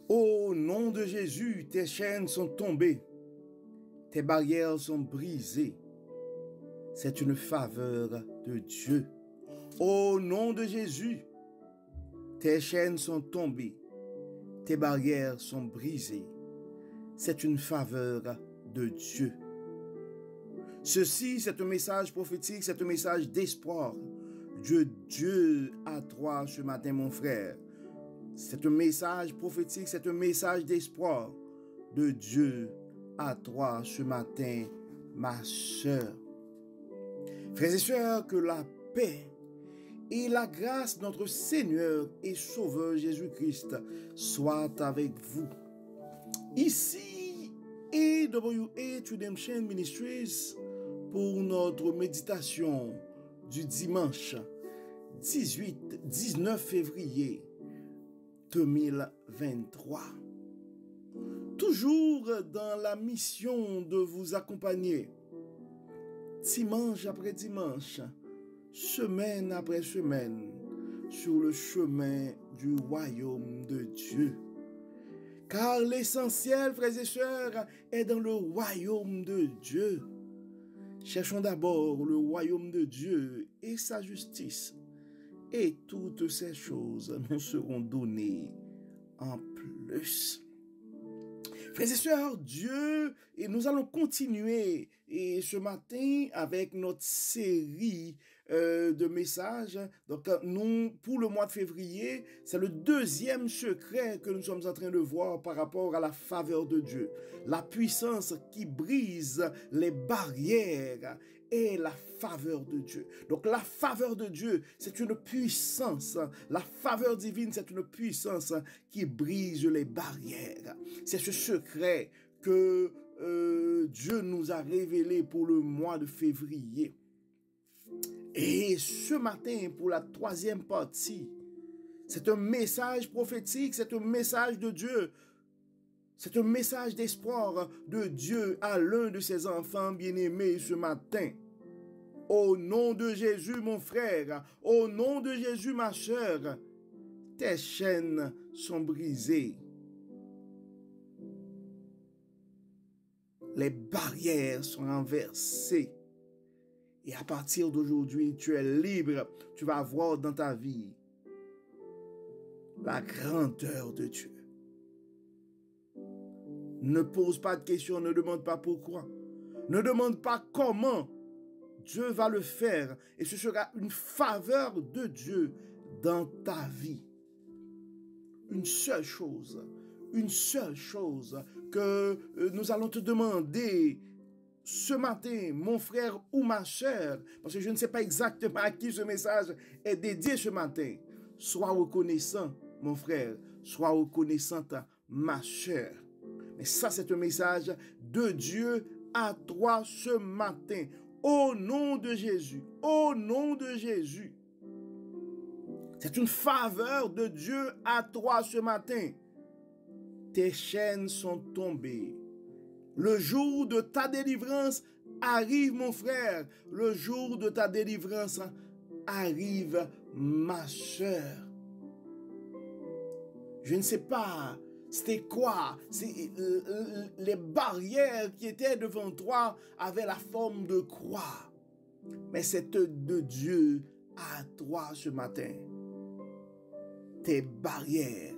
Au nom de Jésus, tes chaînes sont tombées, tes barrières sont brisées. C'est une faveur de Dieu. Au nom de Jésus, tes chaînes sont tombées, tes barrières sont brisées. C'est une faveur de Dieu. Ceci, c'est un message prophétique, c'est un message d'espoir. Dieu à toi ce matin, mon frère. C'est un message prophétique, c'est un message d'espoir de Dieu à toi ce matin, ma sœur. Frères et sœurs, que la paix et la grâce de notre Seigneur et Sauveur Jésus-Christ soient avec vous. Ici, AWA Redemption Ministries pour notre méditation du dimanche 18-19 février 2023. Toujours dans la mission de vous accompagner, dimanche après dimanche, semaine après semaine, sur le chemin du royaume de Dieu. Car l'essentiel, frères et sœurs, est dans le royaume de Dieu. Cherchons d'abord le royaume de Dieu et sa justice, et toutes ces choses nous seront données en plus. Frères et sœurs, Dieu, et nous allons continuer et ce matin avec notre série de messages. Donc, nous, pour le mois de février, c'est le deuxième secret que nous sommes en train de voir par rapport à la faveur de Dieu. La puissance qui brise les barrières et la faveur de Dieu. Donc, la faveur de Dieu, c'est une puissance. La faveur divine, c'est une puissance qui brise les barrières. C'est ce secret que Dieu nous a révélé pour le mois de février. Et ce matin, pour la troisième partie, c'est un message prophétique, c'est un message de Dieu. C'est un message d'espoir de Dieu à l'un de ses enfants bien-aimés ce matin. Au nom de Jésus, mon frère, au nom de Jésus, ma sœur, tes chaînes sont brisées. Les barrières sont renversées. Et à partir d'aujourd'hui, tu es libre. Tu vas voir dans ta vie la grandeur de Dieu. Ne pose pas de questions, ne demande pas pourquoi. Ne demande pas comment. Dieu va le faire et ce sera une faveur de Dieu dans ta vie. Une seule chose que nous allons te demander ce matin, mon frère ou ma sœur, parce que je ne sais pas exactement à qui ce message est dédié ce matin. Sois reconnaissant, mon frère, sois reconnaissante, ma sœur. Mais ça, c'est un message de Dieu à toi ce matin. Au nom de Jésus, au nom de Jésus. C'est une faveur de Dieu à toi ce matin. Tes chaînes sont tombées. Le jour de ta délivrance arrive, mon frère. Le jour de ta délivrance arrive, ma sœur. Je ne sais pas, c'était quoi? Les barrières qui étaient devant toi avaient la forme de croix. Mais c'est de Dieu à toi ce matin. Tes barrières,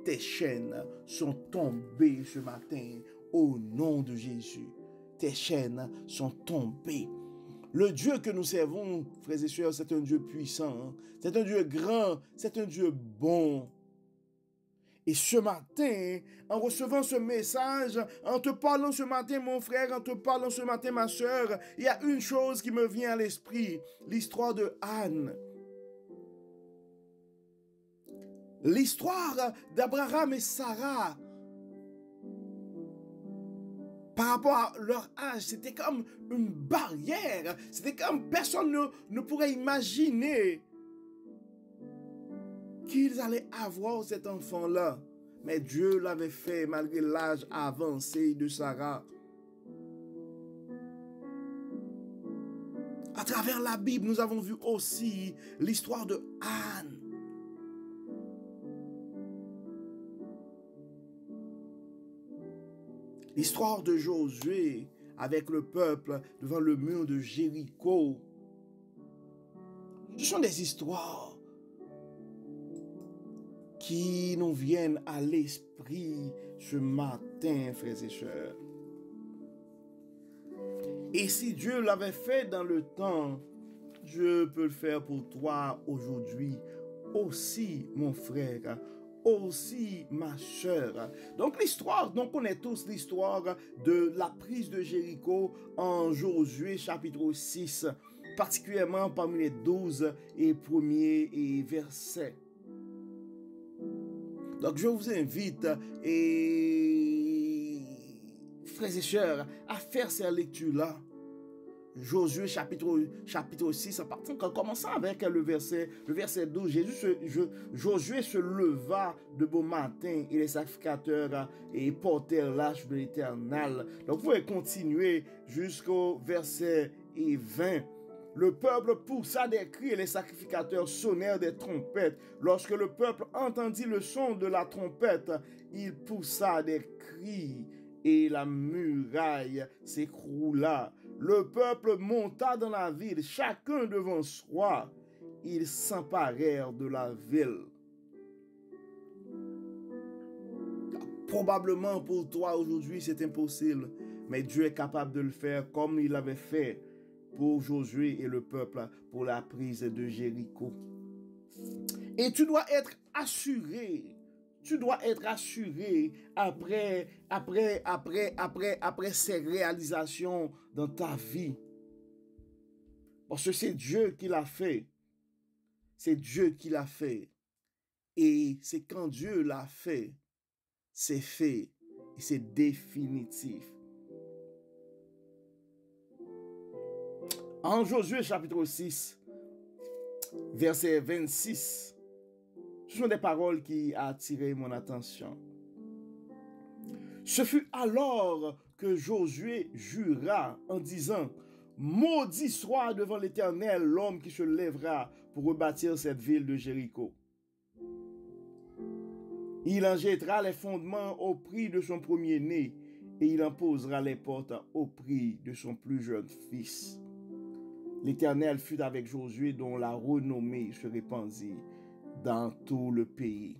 tes chaînes sont tombées ce matin au nom de Jésus. Tes chaînes sont tombées. Le Dieu que nous servons, frères et sœurs, c'est un Dieu puissant. C'est un Dieu grand. C'est un Dieu bon. Et ce matin, en recevant ce message, en te parlant ce matin, mon frère, en te parlant ce matin, ma sœur, il y a une chose qui me vient à l'esprit, l'histoire de Anne. L'histoire d'Abraham et Sarah. Par rapport à leur âge, c'était comme une barrière. C'était comme personne ne pourrait imaginer qu'ils allaient avoir cet enfant-là. Mais Dieu l'avait fait malgré l'âge avancé de Sarah. À travers la Bible, nous avons vu aussi l'histoire de Anne. L'histoire de Josué avec le peuple devant le mur de Jéricho. Ce sont des histoires qui nous viennent à l'esprit ce matin, frères et sœurs. Et si Dieu l'avait fait dans le temps, Dieu peut le faire pour toi aujourd'hui aussi, mon frère, aussi ma sœur. Donc l'histoire, on connaît tous l'histoire de la prise de Jéricho en Josué chapitre 6, particulièrement parmi les 12 et premiers versets. Donc je vous invite, frères et sœurs, à faire ces lectures-là. Josué chapitre 6, en commençant avec le verset 12, Josué se leva de bon matin et les sacrificateurs portèrent l'arche de l'Éternel. Donc vous pouvez continuer jusqu'au verset 20. Le peuple poussa des cris et les sacrificateurs sonnèrent des trompettes. Lorsque le peuple entendit le son de la trompette, il poussa des cris et la muraille s'écroula. Le peuple monta dans la ville, chacun devant soi. Ils s'emparèrent de la ville. Probablement pour toi aujourd'hui c'est impossible, mais Dieu est capable de le faire comme il l'avait fait pour Josué et le peuple pour la prise de Jéricho. Et tu dois être assuré après ces réalisations dans ta vie. Parce que c'est Dieu qui l'a fait. C'est Dieu qui l'a fait. Et c'est quand Dieu l'a fait, c'est fait et c'est définitif. En Josué chapitre 6, verset 26, ce sont des paroles qui ont attiré mon attention. Ce fut alors que Josué jura en disant: maudit soit devant l'Éternel l'homme qui se lèvera pour rebâtir cette ville de Jéricho. Il en jettera les fondements au prix de son premier-né et il en posera les portes au prix de son plus jeune fils. L'Éternel fut avec Josué dont la renommée se répandit dans tout le pays.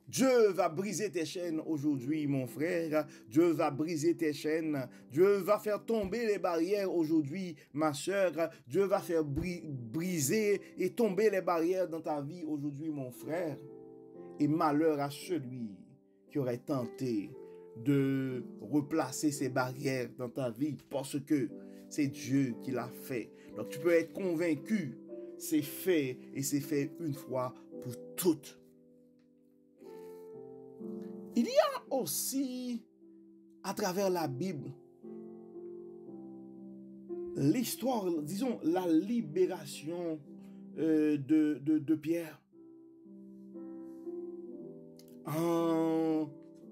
Dieu va briser tes chaînes aujourd'hui, mon frère. Dieu va briser tes chaînes. Dieu va faire tomber les barrières aujourd'hui, ma soeur. Dieu va faire briser et tomber les barrières dans ta vie aujourd'hui, mon frère. Et malheur à celui qui aurait tenté de replacer ces barrières dans ta vie, parce que c'est Dieu qui l'a fait. Donc tu peux être convaincu, c'est fait et c'est fait une fois pour toutes. Il y a aussi, à travers la Bible, l'histoire, disons, la libération de Pierre. En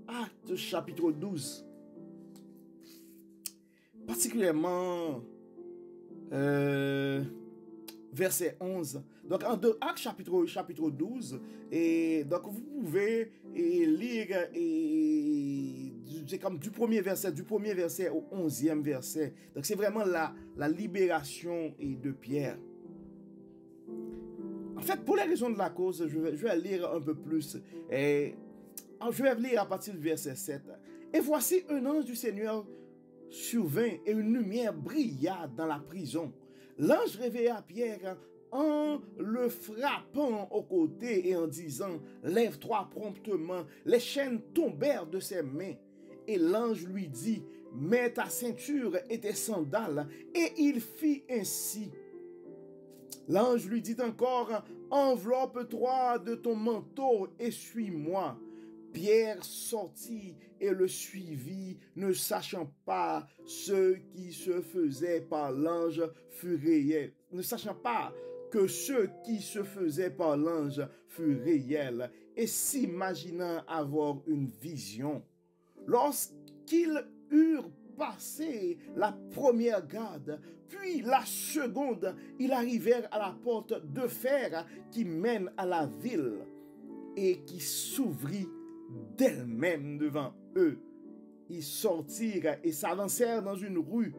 Actes chapitre 12, particulièrement verset 11. Donc en Actes chapitre 12, et donc vous pouvez lire c'est comme du premier verset au 11e verset. Donc c'est vraiment la libération de Pierre. En fait, pour les raisons de la cause, je vais lire un peu plus. Et je vais lire à partir du verset 7. Et voici un ange du Seigneur survint et une lumière brilla dans la prison. L'ange réveilla Pierre en le frappant au côté et en disant: lève-toi promptement. Les chaînes tombèrent de ses mains. Et l'ange lui dit: mets ta ceinture et tes sandales. Et il fit ainsi. L'ange lui dit encore: enveloppe-toi de ton manteau et suis-moi. Pierre sortit et le suivit, ne sachant pas ce qui se faisait par l'ange fut réel. Ne sachant pas que ce qui se faisait par l'ange fut réel et s'imaginant avoir une vision. Lorsqu'ils eurent passé la première garde, puis la seconde, ils arrivèrent à la porte de fer qui mène à la ville et qui s'ouvrit d'elle-même devant eux. ils sortirent et s'avancèrent dans une rue.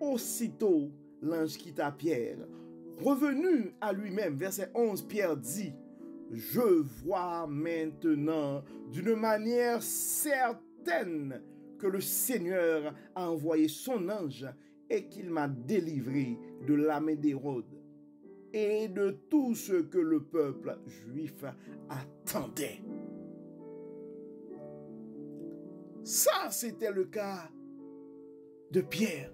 Aussitôt, l'ange quitta Pierre. Revenu à lui-même, verset 11, Pierre dit, « Je vois maintenant d'une manière certaine que le Seigneur a envoyé son ange et qu'il m'a délivré de la main d'Hérode et de tout ce que le peuple juif attendait. » Ça, c'était le cas de Pierre.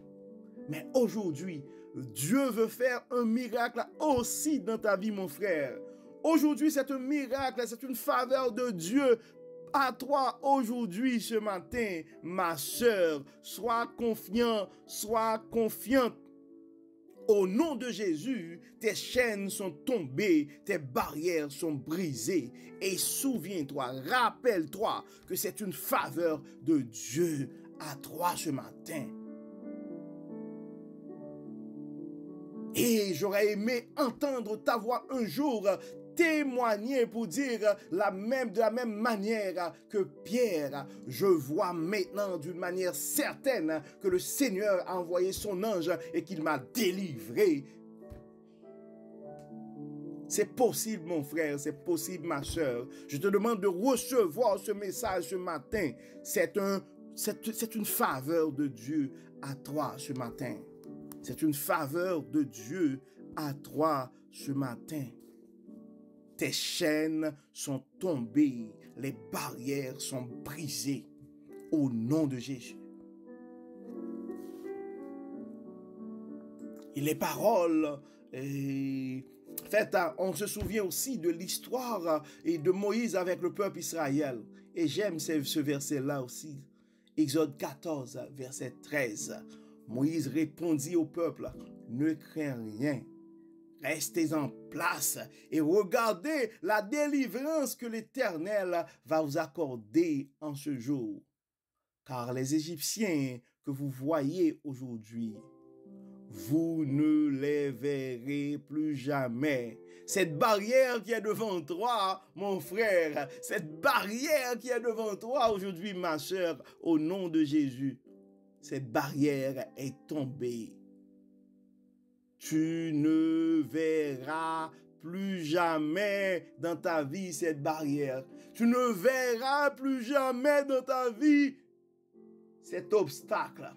Mais aujourd'hui, Dieu veut faire un miracle aussi dans ta vie, mon frère. Aujourd'hui, c'est un miracle, c'est une faveur de Dieu à toi aujourd'hui, ce matin, ma sœur. Sois confiant, sois confiante. Au nom de Jésus, tes chaînes sont tombées, tes barrières sont brisées. Et souviens-toi, rappelle-toi que c'est une faveur de Dieu à toi ce matin. Et j'aurais aimé entendre ta voix un jour témoigner pour dire de la même manière que Pierre. Je vois maintenant d'une manière certaine que le Seigneur a envoyé son ange et qu'il m'a délivré. C'est possible, mon frère, c'est possible, ma soeur. Je te demande de recevoir ce message ce matin. C'est une faveur de Dieu à toi ce matin. C'est une faveur de Dieu à toi ce matin. Tes chaînes sont tombées, les barrières sont brisées au nom de Jésus. Et les paroles, en fait, on se souvient aussi de l'histoire de Moïse avec le peuple Israël. Et j'aime ce verset-là aussi. Exode 14, verset 13. Moïse répondit au peuple, « Ne crains rien, restez en place et regardez la délivrance que l'Éternel va vous accorder en ce jour. Car les Égyptiens que vous voyez aujourd'hui, vous ne les verrez plus jamais. » Cette barrière qui est devant toi, mon frère, cette barrière qui est devant toi aujourd'hui, ma soeur, au nom de Jésus, cette barrière est tombée. Tu ne verras plus jamais dans ta vie cette barrière. Tu ne verras plus jamais dans ta vie cet obstacle.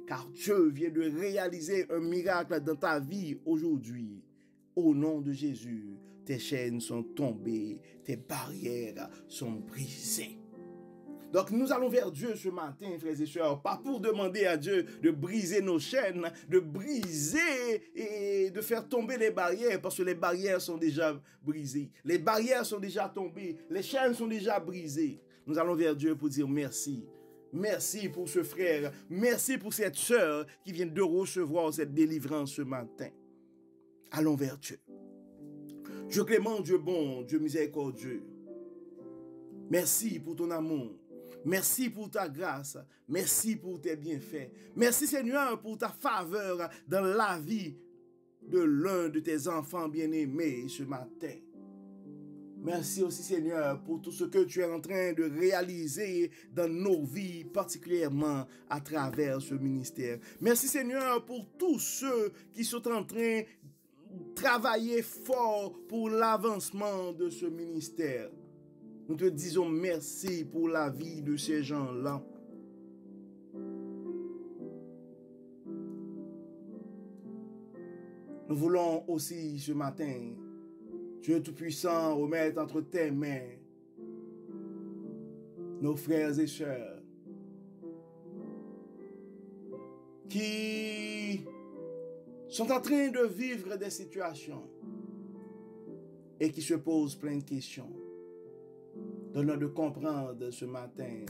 Car Dieu vient de réaliser un miracle dans ta vie aujourd'hui. Au nom de Jésus, tes chaînes sont tombées, tes barrières sont brisées. Donc nous allons vers Dieu ce matin, frères et sœurs, pas pour demander à Dieu de briser nos chaînes, de briser et de faire tomber les barrières, parce que les barrières sont déjà brisées. Les barrières sont déjà tombées, les chaînes sont déjà brisées. Nous allons vers Dieu pour dire merci. Merci pour ce frère, merci pour cette sœur qui vient de recevoir cette délivrance ce matin. Allons vers Dieu. Dieu clément, Dieu bon, Dieu miséricordieux. Merci pour ton amour. Merci pour ta grâce. Merci pour tes bienfaits. Merci Seigneur pour ta faveur dans la vie de l'un de tes enfants bien-aimés ce matin. Merci aussi Seigneur pour tout ce que tu es en train de réaliser dans nos vies, particulièrement à travers ce ministère. Merci Seigneur pour tous ceux qui sont en train de travailler fort pour l'avancement de ce ministère. Nous te disons merci pour la vie de ces gens-là. Nous voulons aussi ce matin, Dieu Tout-Puissant, remettre entre tes mains nos frères et sœurs qui sont en train de vivre des situations et qui se posent plein de questions. Donne-nous de comprendre ce matin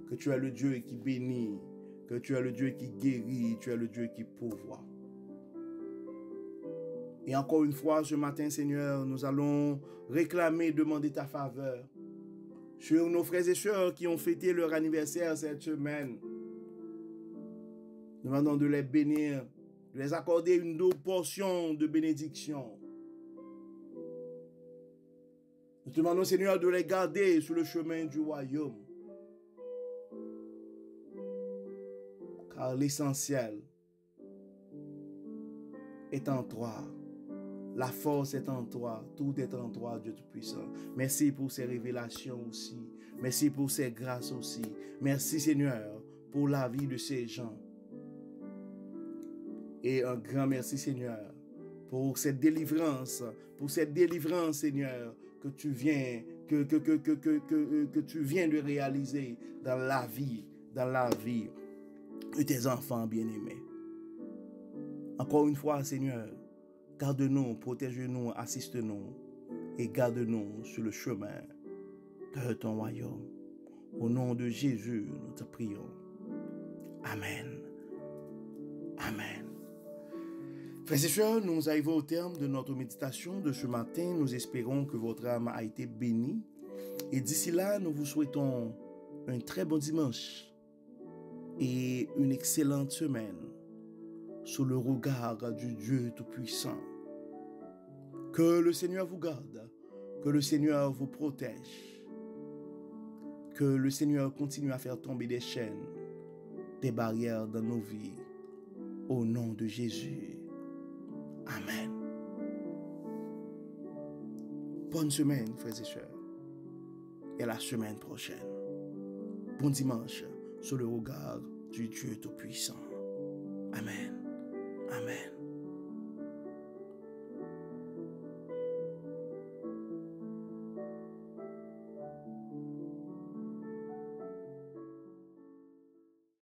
que tu es le Dieu qui bénit, que tu es le Dieu qui guérit, tu es le Dieu qui pourvoit. Et encore une fois, ce matin, Seigneur, nous allons réclamer, demander ta faveur sur nos frères et sœurs qui ont fêté leur anniversaire cette semaine. Nous demandons de les bénir, de les accorder une double portion de bénédiction. Nous te demandons, Seigneur, de les garder sur le chemin du royaume. car l'essentiel est en toi. La force est en toi, tout est en toi, Dieu Tout-Puissant. Merci pour ces révélations aussi. Merci pour ces grâces aussi. Merci Seigneur pour la vie de ces gens. Et un grand merci Seigneur pour cette délivrance, Seigneur, que tu viens, que tu viens de réaliser dans la vie de tes enfants bien-aimés. Encore une fois, Seigneur, garde-nous, protège-nous, assiste-nous et garde-nous sur le chemin de ton royaume. Au nom de Jésus, nous te prions. Amen. Amen. Frères et sœurs, nous arrivons au terme de notre méditation de ce matin. Nous espérons que votre âme a été bénie. Et d'ici là, nous vous souhaitons un très bon dimanche et une excellente semaine sous le regard du Dieu Tout-Puissant. Que le Seigneur vous garde, que le Seigneur vous protège, que le Seigneur continue à faire tomber des chaînes, des barrières dans nos vies. Au nom de Jésus. Amen. Bonne semaine, frères et sœurs. Et à la semaine prochaine. Bon dimanche sous le regard du Dieu Tout-Puissant.